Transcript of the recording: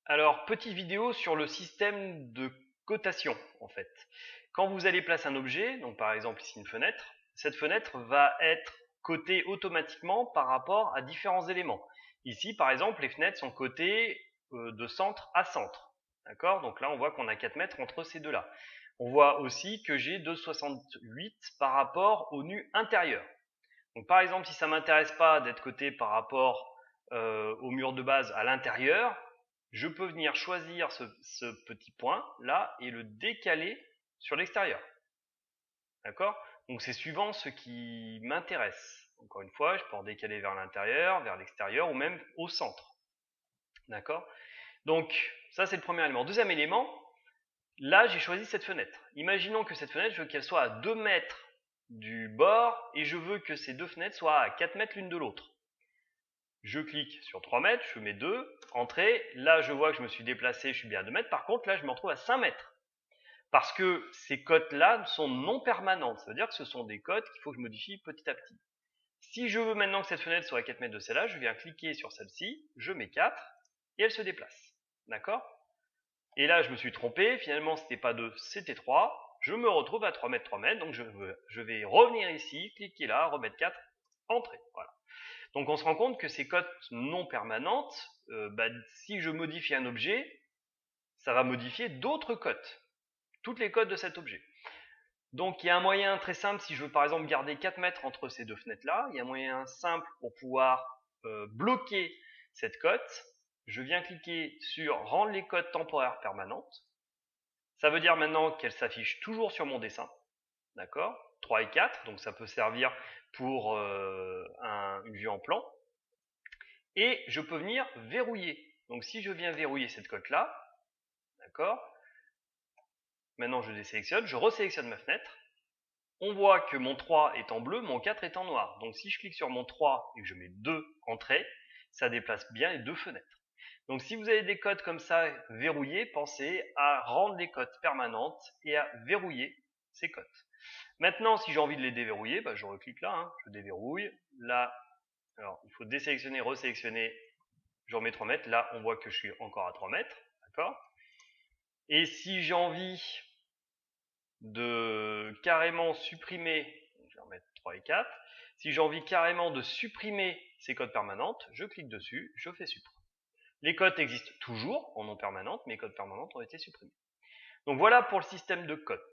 Alors, petite vidéo sur le système de cotation en fait. Quand vous allez placer un objet, donc par exemple ici une fenêtre, cette fenêtre va être cotée automatiquement par rapport à différents éléments. Ici par exemple les fenêtres sont cotées de centre à centre. D'accord? Donc là on voit qu'on a 4 mètres entre ces deux-là. On voit aussi que j'ai 2,68 par rapport au nu intérieur. Donc par exemple si ça ne m'intéresse pas d'être coté par rapport au mur de base à l'intérieur, je peux venir choisir ce petit point là et le décaler sur l'extérieur. D'accord? Donc c'est suivant ce qui m'intéresse. Encore une fois, je peux en décaler vers l'intérieur, vers l'extérieur ou même au centre. D'accord? Donc ça c'est le premier élément. Deuxième élément, là j'ai choisi cette fenêtre. Imaginons que cette fenêtre, je veux qu'elle soit à 2 mètres du bord et je veux que ces deux fenêtres soient à 4 mètres l'une de l'autre. Je clique sur 3 mètres, je mets 2, entrée, là je vois que je me suis déplacé, je suis bien à 2 mètres, par contre là je me retrouve à 5 mètres. Parce que ces cotes-là sont non permanentes, ça veut dire que ce sont des cotes qu'il faut que je modifie petit à petit. Si je veux maintenant que cette fenêtre soit à 4 mètres de celle-là, je viens cliquer sur celle-ci, je mets 4, et elle se déplace. D'accord? Et là je me suis trompé, finalement c'était pas 2, c'était 3, je me retrouve à 3 mètres, donc je vais revenir ici, cliquer là, remettre 4, entrer. Voilà. Donc on se rend compte que ces cotes non permanentes, si je modifie un objet, ça va modifier d'autres cotes, toutes les cotes de cet objet. Donc il y a un moyen très simple, si je veux par exemple garder 4 mètres entre ces deux fenêtres-là, il y a un moyen simple pour pouvoir bloquer cette cote. Je viens cliquer sur rendre les cotes temporaires permanentes. Ça veut dire maintenant qu'elles s'affichent toujours sur mon dessin. D'accord? 3 et 4, donc ça peut servir pour une vue en plan. Et je peux venir verrouiller. Donc si je viens verrouiller cette cote-là, d'accord, maintenant je désélectionne, je resélectionne ma fenêtre, on voit que mon 3 est en bleu, mon 4 est en noir. Donc si je clique sur mon 3 et que je mets 2 entrées, ça déplace bien les deux fenêtres. Donc si vous avez des cotes comme ça verrouillées, pensez à rendre les cotes permanentes et à verrouiller ces cotes. Maintenant, si j'ai envie de les déverrouiller, je reclique là, je déverrouille. Là, alors il faut désélectionner, resélectionner, je remets 3 mètres. Là, on voit que je suis encore à 3 mètres. D'accord? Et si j'ai envie de carrément supprimer, je vais remettre 3 et 4, si j'ai envie carrément de supprimer ces cotes permanentes, je clique dessus, je fais supprimer. Les cotes existent toujours en non permanente, mais les cotes permanentes ont été supprimées. Donc voilà pour le système de cotes.